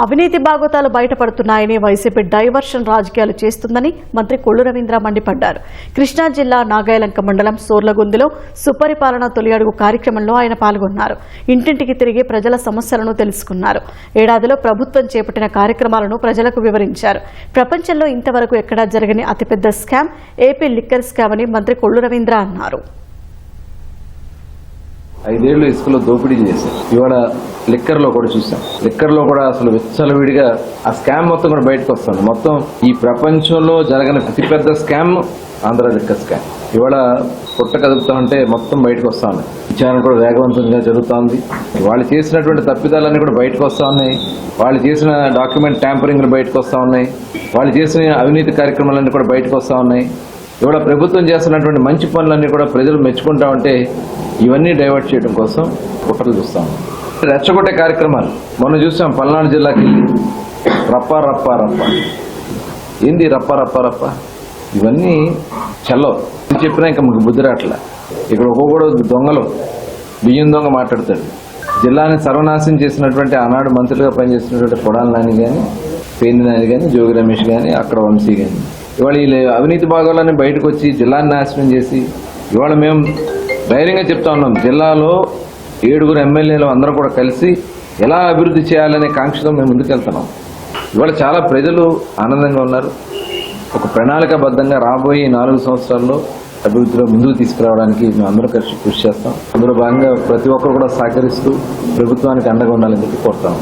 అవినీతి బాగోతాలు బయటపడుతున్నాయని YCP diversion రాజకీయాలు చేస్తుందని మంత్రి కొల్లు రవీంద్ర మండిపడ్డారు. కృష్ణా జిల్లా నాగాయలంక మండలం సోర్లగొందిలో సుపరిపాలన తొలి అడుగు కార్యక్రమంలో ఆయన పాల్గొన్నారు. ఇంటింటికి తిరిగి ప్రజల సమస్యలను తెలుసుకున్నారు. ఏడాదిలో ప్రభుత్వం చేపట్టిన కార్యక్రమాలను ప్రజలకు వివరించారు. ప్రపంచంలో ఇంతవరకు ఎక్కడా జరగని అతిపెద్ద స్కామ్ ఏపీ లిక్కర్ స్కామ్ అని మంత్రి కొల్లు రవీంద్ర అన్నారు. 5 ఏళ్లు ఇసుకలో దోపిడీ చేశారు. ఇవాళ లిక్కర్లో కూడా చూసాం. లిక్కర్లో కూడా అసలు విచ్చలవిడిగా ఆ స్కామ్ మొత్తం కూడా బయటకు వస్తుంది. మొత్తం ఈ ప్రపంచంలో జరగని అతిపెద్ద స్కామ్ ఆంధ్ర లిక్కర్ స్కామ్. ఇవాళ పుట్ట కదుపుతా ఉంటే మొత్తం బయటకు వస్తా ఉన్నాయి. విచారణ కూడా వేగవంతంగా జరుగుతోంది. వాళ్ళు చేసినటువంటి తప్పిదాలన్నీ కూడా బయటకు వస్తా ఉన్నాయి. వాళ్ళు చేసిన డాక్యుమెంట్ ట్యాంపరింగ్లు బయటకు వస్తా ఉన్నాయి. వాళ్ళు చేసిన అవినీతి కార్యక్రమాలన్నీ కూడా బయటకు వస్తా ఉన్నాయి. ఇవాళ ప్రభుత్వం చేస్తున్నటువంటి మంచి పనులన్నీ కూడా ప్రజలు మెచ్చుకుంటా ఉంటే ఇవన్నీ డైవర్ట్ చేయడం కోసం కుట్రలు చూస్తాం. రెచ్చగొట్టే కార్యక్రమాలు మొన్న చూసాం. పల్నాడు జిల్లాకి వెళ్ళి రప్ప రప్ప రప్ప ఏంది రప్ప రప్ప రప్ప ఇవన్నీ చల్లవు చెప్పినా ఇంకా మనకు బుద్ధి రాట్లా. ఇక్కడ ఒక్కొక్కడు దొంగలు బియ్యం దొంగ మాట్లాడతాడు. జిల్లాని సర్వనాశనం చేసినటువంటి ఆనాడు మంత్రులుగా పనిచేసినటువంటి కొడాల నాని కానీ, పేర్ని నాని కానీ, జోగి రమేష్ కానీ, అక్కడ వంశీ కానీ ఇవాళ ఈ అవినీతి భాగాలన్నీ బయటకు వచ్చి జిల్లాని నాశనం చేసి ఇవాళ మేము ధైర్యంగా చెప్తా ఉన్నాం. జిల్లాలో 7 ఎమ్మెల్యేలు అందరూ కూడా కలిసి ఎలా అభివృద్ధి చేయాలనే కాంక్షతో మేము ముందుకెళ్తున్నాం. ఇవాళ చాలా ప్రజలు ఆనందంగా ఉన్నారు. ఒక ప్రణాళికాబద్ధంగా రాబోయే 4 సంవత్సరాల్లో అభివృద్ధిలో ముందుకు తీసుకురావడానికి మేము అందరూ కలిసి కృషి చేస్తాం. అందులో భాగంగా ప్రతి ఒక్కరు కూడా సహకరిస్తూ ప్రభుత్వానికి అండగా ఉండాలని చెప్పి కోరుతాం.